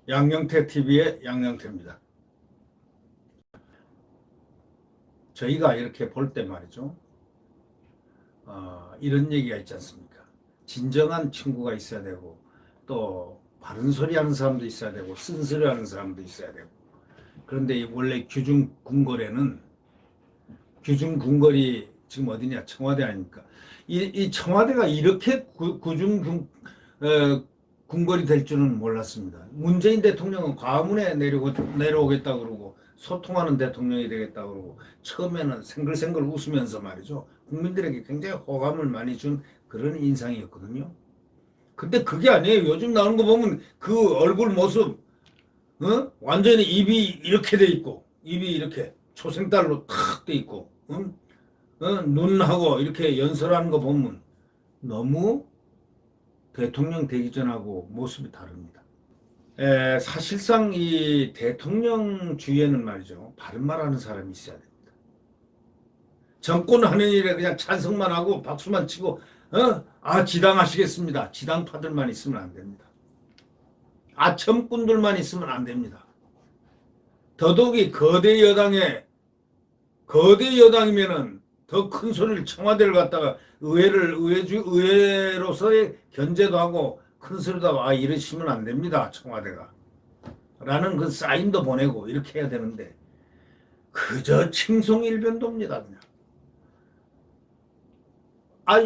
양영태 TV의 양영태입니다. 저희가 이렇게 볼 때 말이죠. 이런 얘기가 있지 않습니까? 진정한 친구가 있어야 되고, 또 바른 소리 하는 사람도 있어야 되고, 쓴소리 하는 사람도 있어야 되고. 그런데 원래 규중궁궐이 지금 어디냐? 청와대 아닙니까? 이 청와대가 이렇게 궁궐이 될 줄은 몰랐습니다. 문재인 대통령은 과문에 내려오겠다 그러고 소통하는 대통령이 되겠다 그러고 처음에는 생글생글 웃으면서 말이죠. 국민들에게 굉장히 호감을 많이 준 그런 인상이었거든요. 근데 그게 아니에요. 요즘 나오는 거 보면 그 얼굴 모습, 완전히 입이 이렇게 돼 있고, 입이 이렇게 초생달로 탁 돼 있고, 눈하고 이렇게 연설하는 거 보면 너무 대통령 되기 전하고 모습이 다릅니다. 사실상 이 대통령 주위에는 말이죠. 바른 말하는 사람이 있어야 됩니다. 정권 하는 일에 그냥 찬성만 하고 박수만 치고 지당하시겠습니다. 지당파들만 있으면 안 됩니다. 아첨꾼들만 있으면 안 됩니다. 더더욱이 거대 여당이면은 더 큰 소리를 청와대를 갖다가 의회로서의 견제도 하고 큰 소리도 하고 이러시면 안 됩니다. 청와대가. 라는 그 사인도 보내고 이렇게 해야 되는데 그저 칭송일변도입니다. 그냥.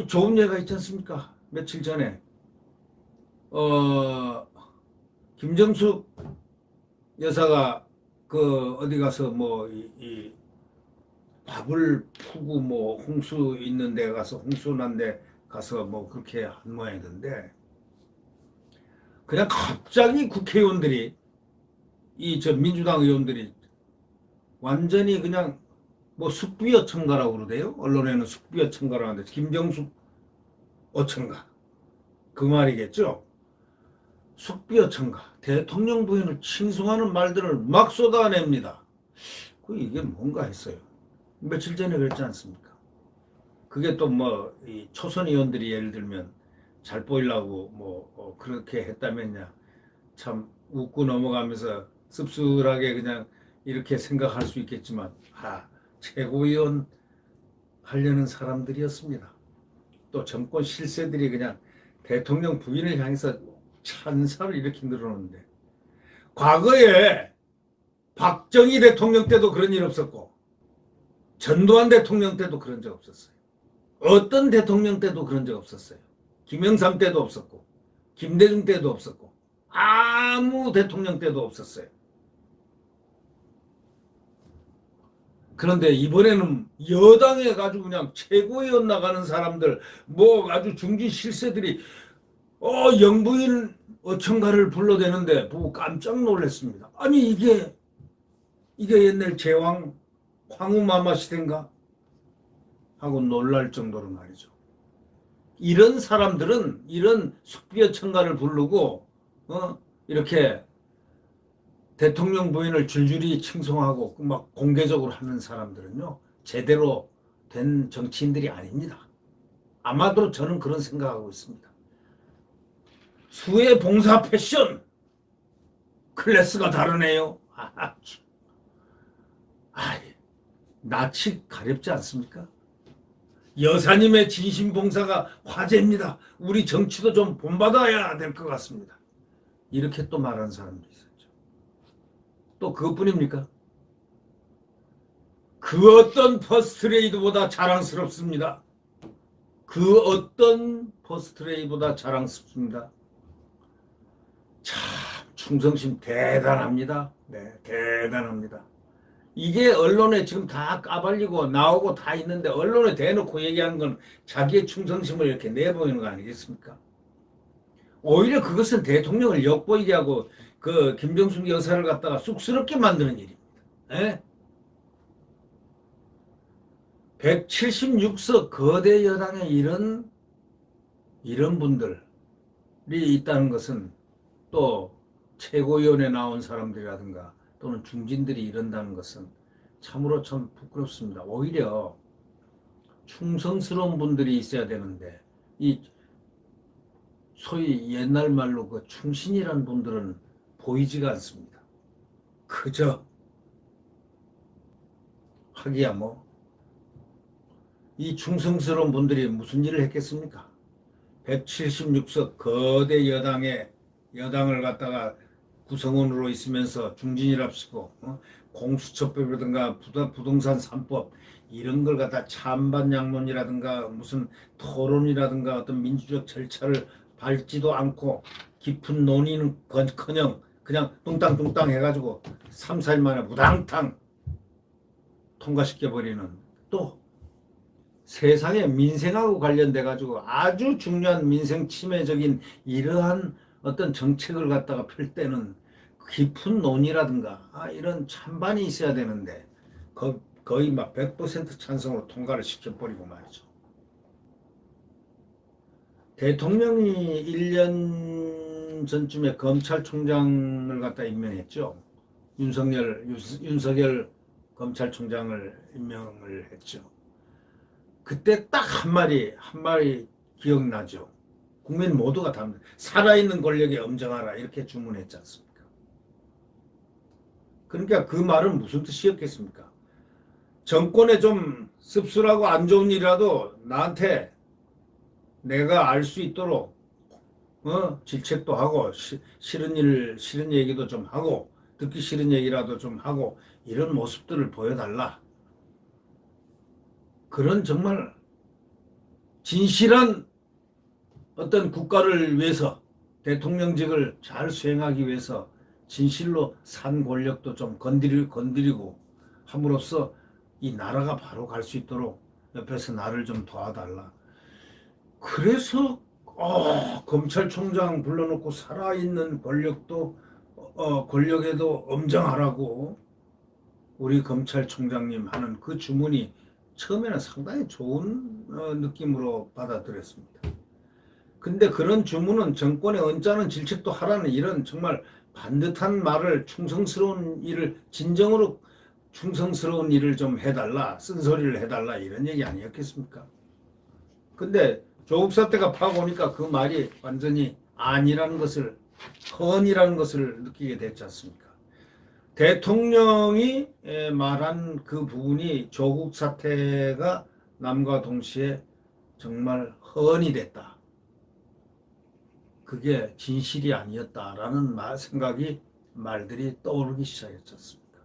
좋은 예가 있지 않습니까? 며칠 전에 김정숙 여사가 그 어디 가서 뭐 이 밥을 푸고 뭐 홍수 있는 데 가서 홍수 난 데 가서 뭐 그렇게 한 모양이던데 그냥 갑자기 국회의원들이 민주당 의원들이 완전히 그냥 뭐 숙부여청가라고 그러대요. 언론에는 숙부여청가라고 하는데 김정숙 어청가 그 말이겠죠. 숙부여청가 대통령 부인을 칭송하는 말들을 막 쏟아냅니다. 이게 뭔가 했어요. 며칠 전에 그랬지 않습니까? 그게 또 뭐 이 초선 의원들이 예를 들면 잘 보이려고 뭐 그렇게 했다면야 참 웃고 넘어가면서 씁쓸하게 그냥 이렇게 생각할 수 있겠지만 최고위원 하려는 사람들이었습니다. 또 정권 실세들이 그냥 대통령 부인을 향해서 찬사를 이렇게 늘어놓는데 과거에 박정희 대통령 때도 그런 일 없었고 전두환 대통령 때도 그런 적 없었어요. 어떤 대통령 때도 그런 적 없었어요. 김영삼 때도 없었고 김대중 때도 없었고 아무 대통령 때도 없었어요. 그런데 이번에는 여당에 가지고 그냥 최고위원 나가는 사람들 뭐 아주 중진 실세들이 영부인 어청가를 불러대는데 보고 깜짝 놀랐습니다. 아니 이게 옛날 제왕 황후마마 시대인가 하고 놀랄 정도로 말이죠. 이런 사람들은 이런 숙비어청가를 부르고 이렇게 대통령 부인을 줄줄이 칭송하고 막 공개적으로 하는 사람들은요 제대로 된 정치인들이 아닙니다. 아마도 저는 그런 생각하고 있습니다. 수의 봉사 패션 클래스가 다르네요. 낯이 가렵지 않습니까? 여사님의 진심 봉사가 화제입니다. 우리 정치도 좀 본받아야 될 것 같습니다. 이렇게 또 말하는 사람도 있었죠. 또 그것뿐입니까? 그 어떤 퍼스트레이드보다 자랑스럽습니다. 그 어떤 퍼스트레이드보다 자랑스럽습니다. 참 충성심 대단합니다. 네, 대단합니다. 이게 언론에 지금 다 까발리고 나오고 다 있는데 언론에 대놓고 얘기하는 건 자기의 충성심을 이렇게 내보이는 거 아니겠습니까? 오히려 그것은 대통령을 엿보이게 하고 그 김정숙 여사를 갖다가 쑥스럽게 만드는 일입니다. 예? 176석 거대 여당에 이런 분들이 있다는 것은 또 최고위원회 나온 사람들이라든가 또는 중진들이 이런다는 것은 참으로 참 부끄럽습니다. 오히려 충성스러운 분들이 있어야 되는데 이 소위 옛날 말로 그 충신이란 분들은 보이지가 않습니다. 그저 하기야 뭐 이 충성스러운 분들이 무슨 일을 했겠습니까? 176석 거대 여당을 갖다가 구성원으로 있으면서 중진이랍시고 공수처법이라든가 부동산 3법 이런 걸 갖다 찬반양론이라든가 무슨 토론이라든가 어떤 민주적 절차를 밟지도 않고 깊은 논의는커녕 그냥 뚱땅뚱땅 해가지고 3, 4일 만에 무당탕 통과시켜버리는, 또 세상의 민생하고 관련돼 가지고 아주 중요한 민생 침해적인 이러한 어떤 정책을 갖다가 펼 때는 깊은 논의라든가 이런 찬반이 있어야 되는데 거의 막 100% 찬성으로 통과를 시켜버리고 말이죠. 대통령이 1년 전쯤에 검찰총장을 갖다 임명했죠. 윤석열 검찰총장을 임명을 했죠. 그때 딱 한 마리 기억나죠. 국민 모두가 다 살아있는 권력에 엄정하라 이렇게 주문했지 않습니까? 그러니까 그 말은 무슨 뜻이었겠습니까? 정권에 좀 씁쓸하고 안 좋은 일이라도 나한테 내가 알 수 있도록 질책도 하고 싫은 얘기도 좀 하고 듣기 싫은 얘기라도 좀 하고 이런 모습들을 보여달라. 그런 정말 진실한 어떤 국가를 위해서 대통령직을 잘 수행하기 위해서 진실로 산 권력도 좀 건드리고 함으로써 이 나라가 바로 갈 수 있도록 옆에서 나를 좀 도와달라. 그래서 검찰총장 불러놓고 살아있는 권력에도 엄정하라고 우리 검찰총장님 하는 그 주문이 처음에는 상당히 좋은 느낌으로 받아들였습니다. 근데 그런 주문은 정권에 언짢은 질책도 하라는 이런 정말 반듯한 말을 진정으로 충성스러운 일을 좀 해달라, 쓴소리를 해달라 이런 얘기 아니었겠습니까? 근데 조국 사태가 파고오니까 그 말이 완전히 허언이라는 것을 느끼게 됐지 않습니까? 대통령이 말한 그 부분이 조국 사태가 남과 동시에 정말 허언이 됐다. 그게 진실이 아니었다라는 말들이 떠오르기 시작했지 않습니까?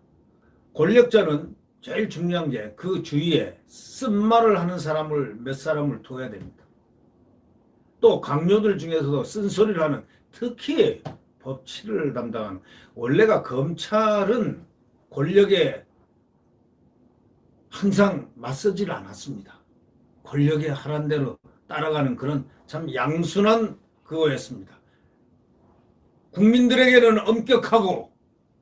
권력자는 제일 중요한 게 그 주위에 쓴말을 하는 몇 사람을 둬야 됩니다. 또 강요들 중에서도 쓴소리를 하는, 특히 법치를 담당하는, 원래가 검찰은 권력에 항상 맞서질 않았습니다. 권력에 하란 대로 따라가는 그런 참 양순한 그거였습니다. 국민들에게는 엄격하고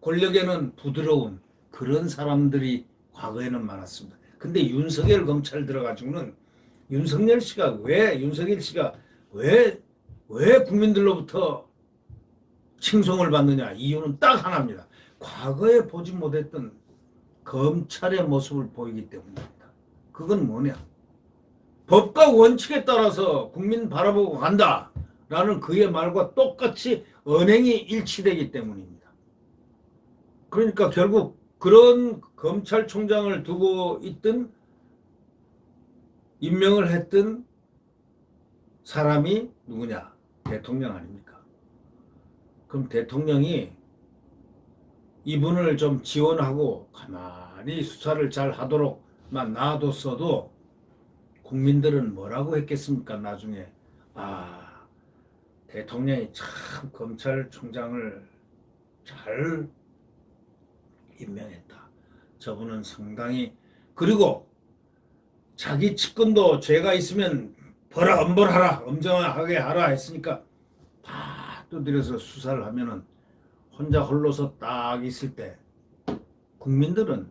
권력에는 부드러운 그런 사람들이 과거에는 많았습니다. 근데 윤석열 검찰 들어가지고는 윤석열 씨가 왜 국민들로부터 칭송을 받느냐? 이유는 딱 하나입니다. 과거에 보지 못했던 검찰의 모습을 보이기 때문입니다. 그건 뭐냐? 법과 원칙에 따라서 국민 바라보고 간다라는 그의 말과 똑같이 언행이 일치되기 때문입니다. 그러니까 결국 그런 검찰총장을 두고 있던, 임명을 했던 사람이 누구냐? 대통령 아닙니까? 그럼 대통령이 이분을 좀 지원하고 가만히 수사를 잘 하도록만 놔뒀어도 국민들은 뭐라고 했겠습니까? 나중에 대통령이 참 검찰총장을 잘 임명했다. 저분은 상당히, 그리고 자기 측근도 죄가 있으면 엄벌하라, 엄정하게 하라 했으니까 다 두드려서 수사를 하면은 혼자 홀로서 딱 있을 때 국민들은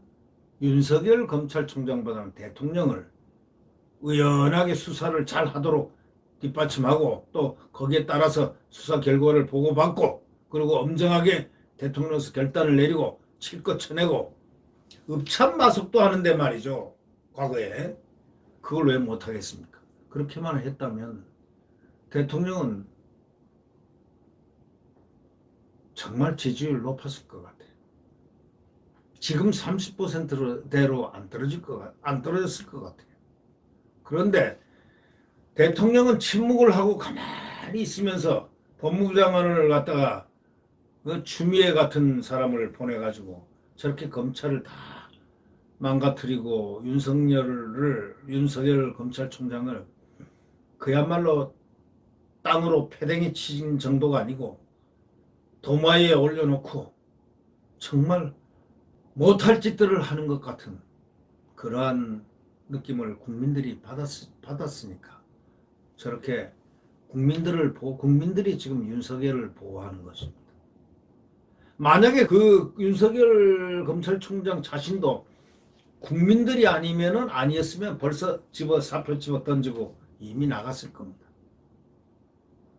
윤석열 검찰총장보다는 대통령을 의연하게 수사를 잘 하도록 뒷받침하고 또 거기에 따라서 수사 결과를 보고받고 그리고 엄정하게 대통령에서 결단을 내리고 칠 것 쳐내고 읍참마속도 하는데 말이죠. 과거에 그걸 왜 못하겠습니까? 그렇게만 했다면 대통령은 정말 지지율 높았을 것 같아요. 지금 30%대로 안 떨어졌을 것 같아요. 그런데 대통령은 침묵을 하고 가만히 있으면서 법무부 장관을 갖다가 그 추미애 같은 사람을 보내가지고 저렇게 검찰을 다 망가뜨리고 윤석열 검찰총장을 그야말로 땅으로 패댕이 치진 정도가 아니고 도마에 올려놓고 정말 못할 짓들을 하는 것 같은 그러한 느낌을 국민들이 받았으니까 저렇게 국민들이 지금 윤석열을 보호하는 것입니다. 만약에 그 윤석열 검찰총장 자신도 국민들이 아니었으면 벌써 사표 집어 던지고 이미 나갔을 겁니다.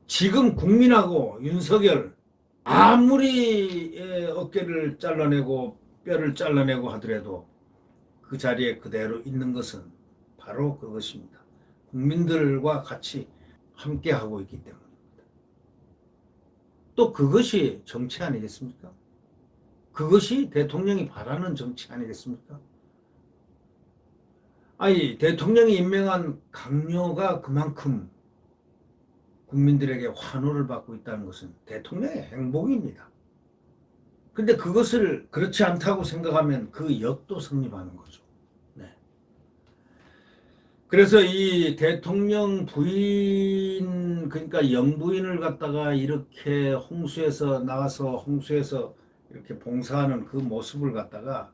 지금 국민하고 윤석열 아무리 어깨를 잘라내고 뼈를 잘라내고 하더라도 그 자리에 그대로 있는 것은 바로 그것입니다. 국민들과 같이 함께하고 있기 때문입니다. 또 그것이 정치 아니겠습니까? 그것이 대통령이 바라는 정치 아니겠습니까? 아니, 대통령이 임명한 강요가 그만큼 국민들에게 환호를 받고 있다는 것은 대통령의 행복입니다. 근데 그것을 그렇지 않다고 생각하면 그 역도 성립하는 거죠. 네. 그래서 이 대통령 부인, 그러니까 영부인을 갖다가 이렇게 나가서 홍수에서 이렇게 봉사하는 그 모습을 갖다가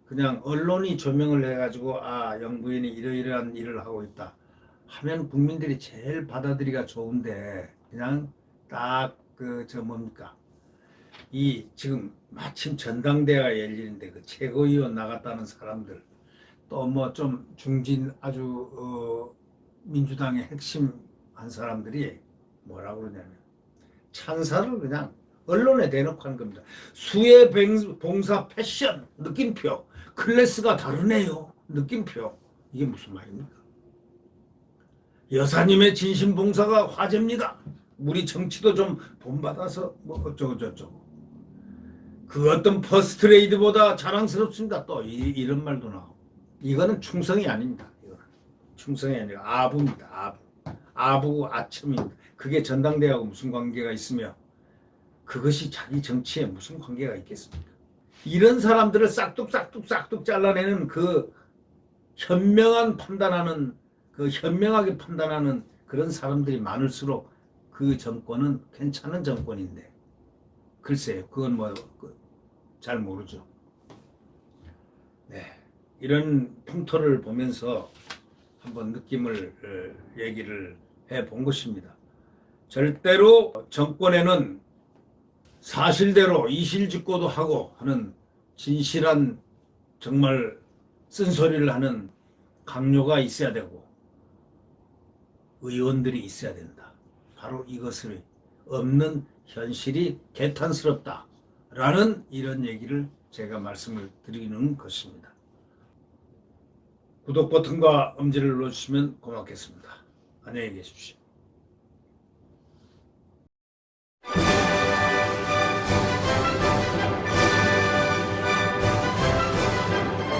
그냥 언론이 조명을 해가지고 영부인이 이러이러한 일을 하고 있다 하면 국민들이 제일 받아들이기가 좋은데 그냥 딱 뭡니까? 이 지금 마침 전당대회가 열리는데 그 최고위원 나갔다는 사람들 또 뭐 좀 중진 아주 민주당의 핵심한 사람들이 뭐라고 그러냐면 찬사를 그냥 언론에 대놓고 하는 겁니다. 수해 봉사 패션 느낌표 클래스가 다르네요. 느낌표 이게 무슨 말입니까? 여사님의 진심 봉사가 화제입니다. 우리 정치도 좀 본받아서 뭐 어쩌고 저쩌고 그 어떤 퍼스트레이드보다 자랑스럽습니다. 또 이런 말도 나오고 이거는 충성이 아닙니다. 이거는 충성이 아니라 아부입니다. 아부 아첨입니다. 그게 전당대회하고 무슨 관계가 있으며 그것이 자기 정치에 무슨 관계가 있겠습니까? 이런 사람들을 싹둑 잘라내는 그 현명하게 판단하는 그런 사람들이 많을수록 그 정권은 괜찮은 정권인데 글쎄요, 그건 잘 모르죠. 네, 이런 풍토를 보면서 한번 느낌을 얘기를 해본 것입니다. 절대로 정권에는 사실대로 이실직고도 하고 하는 진실한 정말 쓴소리를 하는 강요가 있어야 되고 의원들이 있어야 된다. 바로 이것을 없는 현실이 개탄스럽다라는 이런 얘기를 제가 말씀을 드리는 것입니다. 구독 버튼과 엄지를 눌러주시면 고맙겠습니다. 안녕히 계십시오.